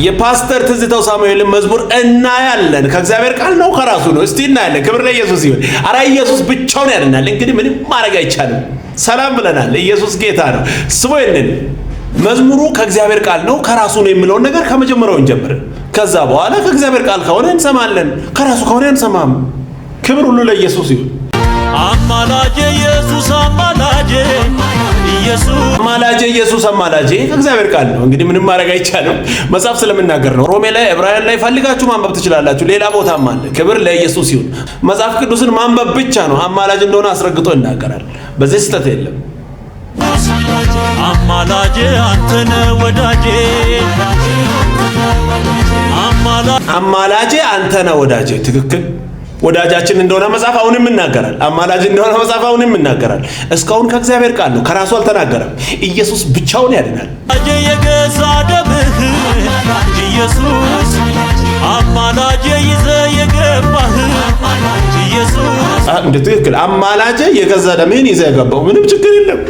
የፓስተር ትዝታው ሳሙኤልን መዝሙር እናያለን። ከእግዚአብሔር ቃል ነው ከራሱ ነው? እስቲ እናያለን። ክብር ለኢየሱስ ይሁን። አረ ኢየሱስ ብቻውን ያድናል። እንግዲህ ምንም ማድረግ አይቻልም። ሰላም ብለናል። ኢየሱስ ጌታ ነው። ስሙ ይንን መዝሙሩ ከእግዚአብሔር ቃል ነው ከራሱ ነው የሚለውን ነገር ከመጀመሪያው እንጀምር። ከዛ በኋላ ከእግዚአብሔር ቃል ከሆነ እንሰማለን፣ ከራሱ ከሆነ እንሰማም። ክብር ሁሉ ለኢየሱስ ይሁን። አማላጄ ኢየሱስ አማላጄ ኢየሱስ አማላጄ ከእግዚአብሔር ቃል ነው። እንግዲህ ምንም ማድረግ አይቻልም። መጽሐፍ ስለምናገር ነው። ሮሜ ላይ ዕብራውያን ላይ ፈልጋችሁ ማንበብ ትችላላችሁ። ሌላ ቦታም አለ። ክብር ለኢየሱስ ይሁን። መጽሐፍ ቅዱስን ማንበብ ብቻ ነው አማላጅ እንደሆነ አስረግጦ ይናገራል። በዚህ ስህተት የለም። አማላጄ አንተነ ወዳጄ አማላጄ አንተነ ወዳጄ ትክክል። ወዳጃችን እንደሆነ መጽሐፍ አሁንም ይናገራል። አማላጅ እንደሆነ መጽሐፍ አሁንም ይናገራል። እስካሁን ከእግዚአብሔር ቃል ነው፣ ከራሱ አልተናገረም። ኢየሱስ ብቻውን ያድናል። የገዛ ደምህ ኢየሱስ አማላጄ ይዘህ የገባህ ኢየሱስ እንደ ትክክል አማላጄ የገዛ ደምህን ይዘህ የገባው ምንም ችግር የለም።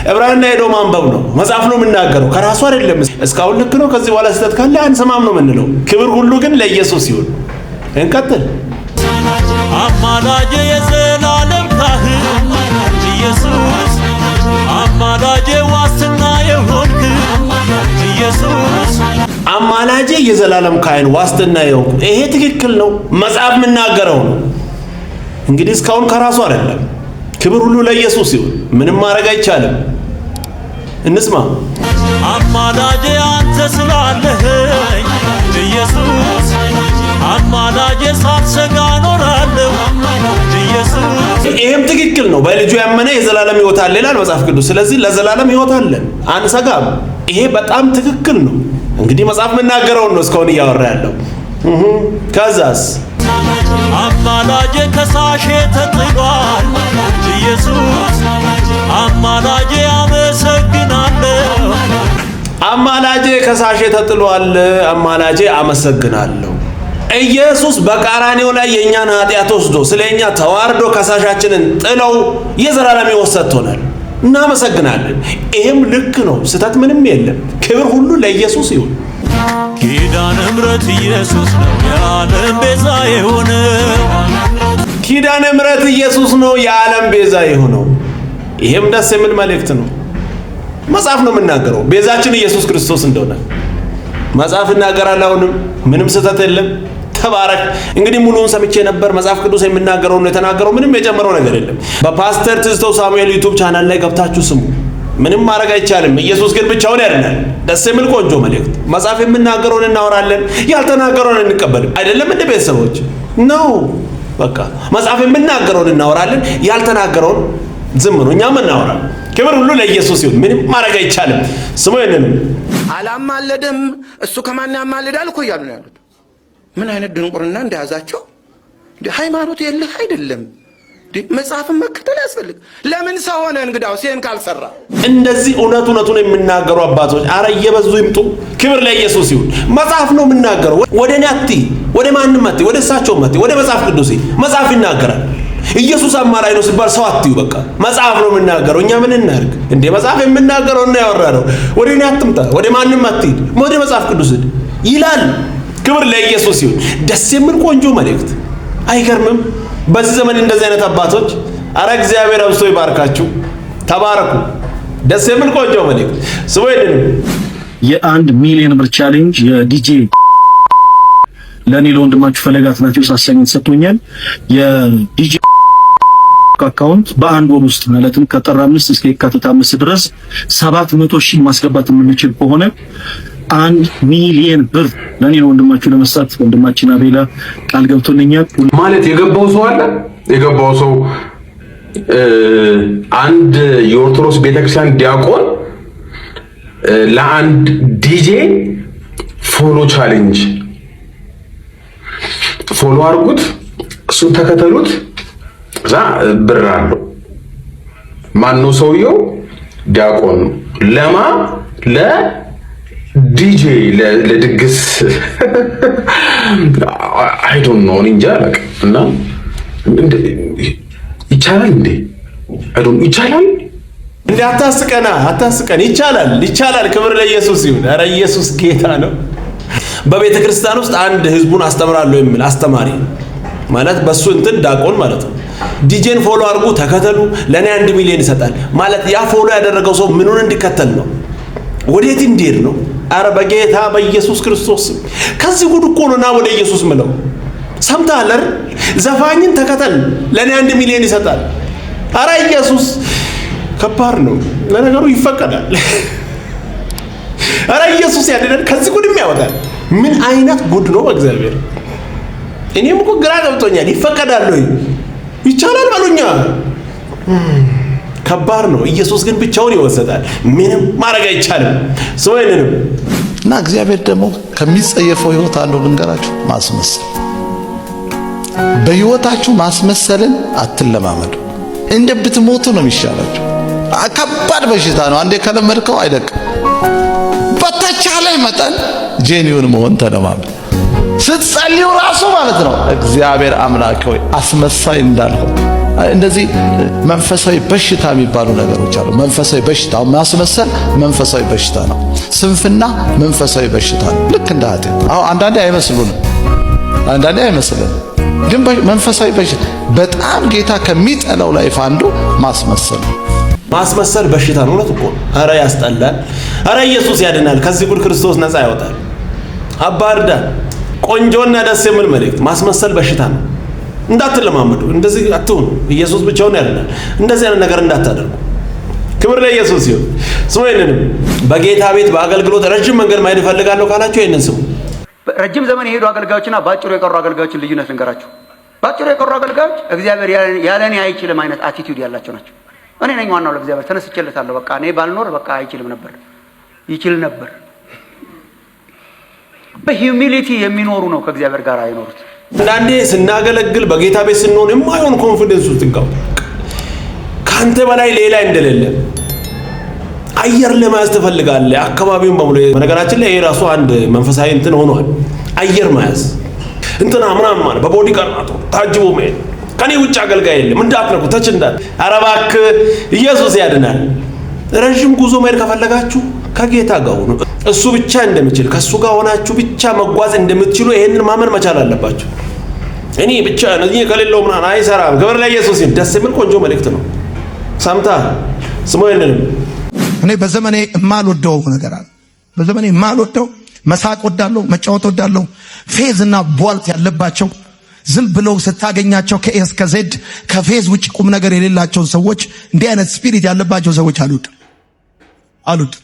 ዕብራውያን ሄዶ ማንበብ ነው። መጽሐፍ ነው የምናገረው፣ ከራሱ አይደለም። እስካሁን ልክ ነው። ከዚህ በኋላ ስህተት ካለ አንሰማም ነው የምንለው። ክብር ሁሉ ግን ለኢየሱስ ይሁን። እንቀጥል። አማላጄ የዘላለም ካህን ኢየሱስ አማላጄ ዋስትና የሆንክ ኢየሱስ አማላጄ የዘላለም ካህን ዋስትና የሆንክ። ይሄ ትክክል ነው። መጽሐፍ የምናገረው ነው። እንግዲህ እስካሁን ከራሱ አይደለም። ክብር ሁሉ ለኢየሱስ ይሁን። ምንም ማድረግ አይቻልም። እንስማ። አማላጄ አንተ ስላለኸኝ ኢየሱስ አማላጄ ሳትሰጋ ኖራለሁ ኢየሱስ። ይሄም ትክክል ነው። በልጁ ያመነ የዘላለም ሕይወት አለ ይላል መጽሐፍ ቅዱስ። ስለዚህ ለዘላለም ሕይወት አለን፣ አንሰጋም። ይሄ በጣም ትክክል ነው። እንግዲህ መጽሐፍ የምናገረውን ነው እስካሁን እያወራ ያለው። ከዛስ አማላጄ ከሳሼ ተጥሏል ኢየሱስ አማላጄ አመሰግናለሁ። አማላጄ ከሳሼ ተጥሏል፣ አማላጄ አመሰግናለሁ። ኢየሱስ በቀራንዮ ላይ የእኛን ኃጢአት ወስዶ ስለኛ ተዋርዶ ከሳሻችንን ጥለው የዘላለም ሕይወት ሰጥቶናል። እናመሰግናለን። ይሄም ልክ ነው። ስህተት ምንም የለም። ክብር ሁሉ ለኢየሱስ ይሁን። ኪዳነ ምሕረት ኢየሱስ ነው የዓለም ቤዛ የሆነው። ኪዳነ ምሕረት ኢየሱስ ነው የዓለም ቤዛ የሆነው። ይሄም ደስ የሚል መልእክት ነው። መጽሐፍ ነው የምናገረው ቤዛችን ኢየሱስ ክርስቶስ እንደሆነ መጽሐፍ ይናገራል። አሁንም ምንም ስህተት የለም። ተባረክ። እንግዲህ ሙሉውን ሰምቼ ነበር። መጽሐፍ ቅዱስ የሚናገረው ነው የተናገረው። ምንም የጨመረው ነገር የለም። በፓስተር ትዝታው ሳሙኤል ዩቲዩብ ቻናል ላይ ገብታችሁ ስሙ። ምንም ማድረግ አይቻልም። ኢየሱስ ግን ብቻውን ያድናል። ደስ የሚል ቆንጆ መልእክት። መጽሐፍ የምናገረውን እናወራለን፣ ያልተናገረውን እንቀበልም። አይደለም እንደ ቤተሰቦች ነው። በቃ መጽሐፍ የምናገረውን እናወራለን፣ ያልተናገረውን ዝም ነው እኛም እናወራ። ክብር ሁሉ ለኢየሱስ ይሁን። ምንም ማድረግ አይቻልም። ስሙ ይሄንን አላማለደም እሱ ከማን ያማልዳል እኮ እያሉ ነው ያሉት። ምን አይነት ድንቁርና እንደያዛቸው። ሃይማኖት የለህ አይደለም መጽሐፍን መከተል ያስፈልግ። ለምን ሰው ሆነ እንግዳው ሲን ካልሰራ? እንደዚህ እውነቱን የሚናገሩ አባቶች አረ እየበዙ ይምጡ። ክብር ለኢየሱስ ይሁን። መጽሐፍ ነው የምናገረው። ወደ እኔ አትይ፣ ወደ ማንም አትይ፣ ወደ እሳቸው አትይ፣ ወደ መጽሐፍ ቅዱስ። መጽሐፍ ይናገራል። ኢየሱስ አማላጅ ነው ሲባል ሰው አትዩ። በቃ መጽሐፍ ነው የምናገረው። እኛ ምን እናድርግ እንዴ? መጽሐፍ የምናገረው እና ያወራነው። ወደ እኔ አትምጣ፣ ወደ ማንም አትይ፣ ወደ መጽሐፍ ቅዱስ ይላል። ክብር ለኢየሱስ ይሁን። ደስ የሚል ቆንጆ መልእክት። አይገርምም? በዚህ ዘመን እንደዚህ አይነት አባቶች አረ እግዚአብሔር አብዝቶ ይባርካችሁ። ተባረኩ። ደስ የሚል ቆንጆ መልእክት። ስወይድን የ1 ሚሊዮን ብር ቻሌንጅ የዲጄ ለኔ ለወንድማችሁ ፈለጋት ናቸው ሳሰኝ ሰጥቶኛል። የዲጄ አካውንት በአንድ ወር ውስጥ ማለትም ከጥር 5 እስከ የካቲት 5 ድረስ 700,000 ማስገባት የምንችል ከሆነ 1 ሚሊዮን ብር ለኔ ለወንድማችሁ ለመስጠት ወንድማችን አቤላ ቃል ገብቶልኛል። ማለት የገባው ሰው አለ። የገባው ሰው አንድ የኦርቶዶክስ ቤተክርስቲያን ዲያቆን ለአንድ ዲጄ ፎሎ ቻሌንጅ ፎሎ አድርጉት፣ እሱን ተከተሉት፣ እዛ ብር አለው። ማነው ሰውየው? ዲያቆን ነው። ለማ ለዲጄ ለድግስ አይ ዶንት ኖ እንጃ አለቅ እና ይቻላል እንዴ? አይ ዶንት ይቻላል እንዴ? አታስቀን። ይቻላል። ክብር ለኢየሱስ ይሁን። ኧረ ኢየሱስ ጌታ ነው። በቤተ ክርስቲያን ውስጥ አንድ ህዝቡን አስተምራለሁ የሚል አስተማሪ ማለት በሱ እንትን ዳቆን ማለት ነው። ዲጄን ፎሎ አድርጉ ተከተሉ ለኔ 1 ሚሊዮን ይሰጣል ማለት ያ ፎሎ ያደረገው ሰው ምኑን እንዲከተል ነው? ወዴት እንዲሄድ ነው? አረ በጌታ በኢየሱስ ክርስቶስ ከዚህ ጉድ እኮ ነው ና ወደ ኢየሱስ ምለው። ሰምተሃል አይደል? ዘፋኝን ተከተል ለኔ 1 ሚሊዮን ይሰጣል። አረ ኢየሱስ ከባድ ነው። ለነገሩ ይፈቀዳል። አረ ኢየሱስ ያድነን ከዚህ ጉድ የሚያወጣል። ምን አይነት ጉድ ነው በእግዚአብሔር። እኔም እኮ ግራ ገብቶኛል። ይፈቀዳል ወይ ይቻላል ባሉኛ ከባድ ነው። ኢየሱስ ግን ብቻውን ይወሰዳል። ምንም ማድረግ አይቻልም። ሰውየንም እና እግዚአብሔር ደግሞ ከሚጸየፈው ህይወት አንዱ ልንገራችሁ፣ ማስመሰል። በህይወታችሁ ማስመሰልን አትለማመዱ። እንደ ብትሞቱ ነው የሚሻላችሁ። ከባድ በሽታ ነው። አንዴ ከለመድከው አይደቅም። በተቻለ መጠን ጄኒውን መሆን ተለማመዱ። ስትጸልዩ ራሱ ማለት ነው እግዚአብሔር አምላክ ሆይ አስመሳይ እንዳልሆን። እንደዚህ መንፈሳዊ በሽታ የሚባሉ ነገሮች አሉ። መንፈሳዊ በሽታ ማስመሰል መንፈሳዊ በሽታ ነው። ስንፍና መንፈሳዊ በሽታ ነው። ልክ እንደ ኃጢአት አሁን አንዳንዴ አይመስሉንም፣ አንዳንዴ አይመስልንም፣ ግን መንፈሳዊ በሽታ በጣም ጌታ ከሚጠላው ላይፍ አንዱ ማስመሰል ነው። ማስመሰል በሽታ ነው። እውነት እኮ አረ ያስጠላል። አረ ኢየሱስ ያድናል። ከዚህ ጉድ ክርስቶስ ነፃ ያወጣል። አባርዳ ቆንጆና ደስ የሚል መልእክት። ማስመሰል በሽታ ነው። እንዳትለማመዱ። እንደዚህ አትሁኑ። ኢየሱስ ብቻውን ያድናል። እንደዚህ አይነት ነገር እንዳታደርጉ። ክብር ለኢየሱስ ይሁን። ስሙ። ይሄንንም በጌታ ቤት በአገልግሎት ረጅም መንገድ ማሄድ እፈልጋለሁ ካላችሁ ይሄንን ስሙ። ረጅም ዘመን የሄዱ አገልጋዮችና ባጭሩ የቀሩ አገልጋዮችን ልዩነት ልንገራችሁ። ባጭሩ የቀሩ አገልጋዮች እግዚአብሔር ያለኔ አይችልም አይነት አቲቲዩድ ያላቸው ናቸው። እኔ ነኝ ዋናው ለእግዚአብሔር ተነስቼለታለሁ። በቃ እኔ ባልኖር በቃ አይችልም ነበር፣ ይችል ነበር። በሂዩሚሊቲ የሚኖሩ ነው ከእግዚአብሔር ጋር አይኖሩት። አንዳንዴ ስናገለግል በጌታ ቤት ስንሆን የማይሆን ኮንፊደንስ ውስጥ እንጋው ካንተ በላይ ሌላ እንደሌለ አየር ለማያዝ ትፈልጋለህ። አካባቢውን በሙሉ በነገራችን ላይ ይሄ ራሱ አንድ መንፈሳዊ እንትን ሆኗል። አየር መያዝ እንትና ምናምን ማለት በቦዲ ቀርናቶ ታጅቦ መሄድ ከኔ ውጭ አገልጋይ የለም እንዳትነኩ ተች እንዳት። ኧረ እባክህ ኢየሱስ ያድናል። ረጅም ጉዞ መሄድ ከፈለጋችሁ ከጌታ ጋር ሁኑ። እሱ ብቻ እንደሚችል ከሱ ጋር ሆናችሁ ብቻ መጓዝ እንደምትችሉ ይሄንን ማመን መቻል አለባችሁ። እኔ ብቻ ነኝ ከሌለው ምናምን አይሰራም። ክብር ለኢየሱስ ይሁን። ደስ የሚል ቆንጆ መልእክት ነው። ሰምተሃል? ስሙ። ይሄንንም እኔ በዘመኔ የማልወደው ነገር አለ። በዘመኔ የማልወደው መሳቅ ወዳለሁ፣ መጫወት ወዳለሁ። ፌዝ እና ቧልት ያለባቸው ዝም ብለው ስታገኛቸው ከኤስ ከዜድ ከፌዝ ውጭ ቁም ነገር የሌላቸው ሰዎች፣ እንዲህ አይነት ስፒሪት ያለባቸው ሰዎች አሉት።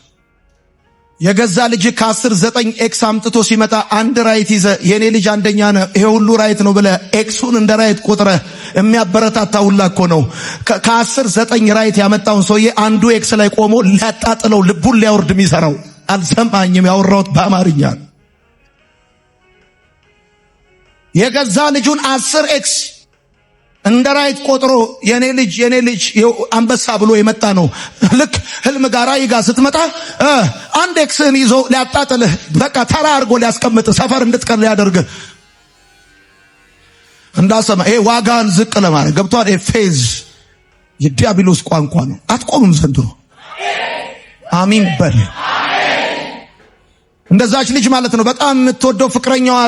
የገዛ ልጅ ከ10-9 ኤክስ አምጥቶ ሲመጣ አንድ ራይት ይዘ የኔ ልጅ አንደኛ ነው ይሄ ሁሉ ራይት ነው ብለ ኤክሱን እንደ ራይት ቆጥረ የሚያበረታታ ሁላ እኮ ነው። ከ10-9 ራይት ያመጣውን ሰውዬ አንዱ ኤክስ ላይ ቆሞ ሊያጣጥለው ልቡን ሊያወርድ የሚሰራው። አልሰማኝም፣ ያወራሁት በአማርኛ። የገዛ ልጁን 10 ኤክስ እንደ ራይት ቆጥሮ የኔ ልጅ አንበሳ ብሎ የመጣ ነው። ልክ ህልም ጋራ ይጋ ስትመጣ አንድ ኤክስን ይዞ ሊያጣጥልህ በቃ ተራ አድርጎ ሊያስቀምጥ ሰፈር እንድትቀር ሊያደርግ እንዳሰማ ይሄ ዋጋን ዝቅ ለማድረግ ገብቷል። ፌዝ የዲያብሎስ ቋንቋ ነው። አትቆምም ዘንድሮ። አሚን በል። እንደዛች ልጅ ማለት ነው። በጣም የምትወደው ፍቅረኛዋ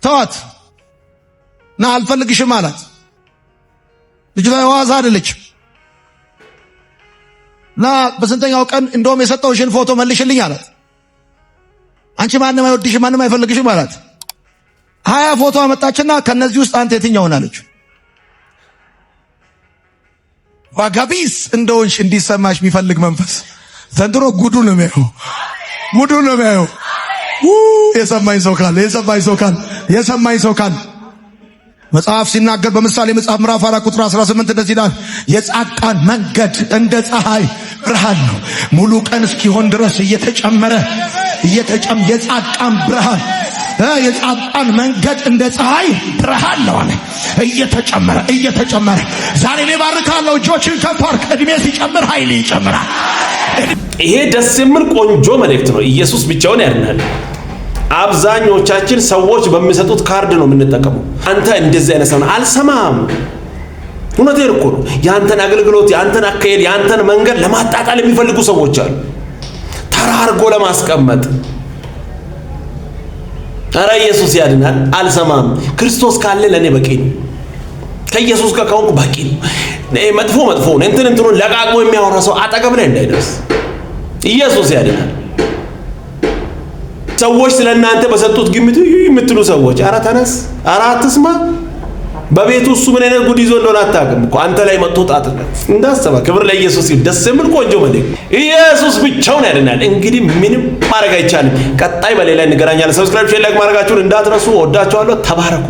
ተዋት ና አልፈልግሽም አላት። ልጅቷ ዋዛ አይደለች። ና በስንተኛው ቀን እንደውም የሰጠውሽን ፎቶ መልሽልኝ አላት። አንቺ ማንም አይወድሽም ማንም አይፈልግሽም አላት። 20 ፎቶ አመጣችና ከነዚህ ውስጥ አንተ የትኛው ሆናለች? ዋጋቢስ እንደውሽ እንዲሰማሽ የሚፈልግ መንፈስ ዘንድሮ ጉዱ ነው የሚያየው። የሰማኝ ሰው ካለ መጽሐፍ ሲናገር በምሳሌ መጽሐፍ ምዕራፍ 4 ቁጥር 18 እንደዚህ ይላል፣ የጻድቃን መንገድ እንደ ፀሐይ ብርሃን ነው፣ ሙሉ ቀን እስኪሆን ድረስ እየተጨመረ የጻድቃን ብርሃን የጻድቃን መንገድ እንደ ፀሐይ ብርሃን ነው አለ። እየተጨመረ ዛሬ እኔ ባርካለሁ። እጆችን ከፍ አድርግ። እድሜ ሲጨምር ኃይል ይጨምራል። ይሄ ደስ የሚል ቆንጆ መልእክት ነው። ኢየሱስ ብቻውን ያድናል። አብዛኞቻችን ሰዎች በሚሰጡት ካርድ ነው የምንጠቀመው። አንተ እንደዚህ አይነት ሰው አልሰማም። እውነቴን እኮ ነው። ያንተን አገልግሎት፣ ያንተን አካሄድ፣ ያንተን መንገድ ለማጣጣል የሚፈልጉ ሰዎች አሉ። ተራርጎ ለማስቀመጥ። ኧረ ኢየሱስ ያድናል። አልሰማም። ክርስቶስ ካለ ለኔ በቂ ነው። ከኢየሱስ ጋር ከሆንኩ በቂ ነው። መጥፎ ነው እንትኑን ለቃቅሞ የሚያወራ ሰው አጠገብ ላይ እንዳይደርስ። ኢየሱስ ያድናል። ሰዎች ስለናንተ በሰጡት ግምት የምትሉ ሰዎች ኧረ ተነስ፣ ኧረ አትስማ። በቤቱ እሱ ምን አይነት ጉድ ይዞ እንደሆነ አታውቅም እኮ አንተ ላይ መጥቶ ጣጥነት እንዳሰባ። ክብር ለኢየሱስ ይሁን። ደስ የሚል ቆንጆ መልእክት። ኢየሱስ ብቻውን ያድናል። እንግዲህ ምንም ማድረግ አይቻልም። ቀጣይ በሌላ እንገናኛለን። ሰብስክራይብ፣ ሼር፣ ላይክ ማድረጋችሁን እንዳትረሱ። ወዳችኋለሁ። ተባረኩ።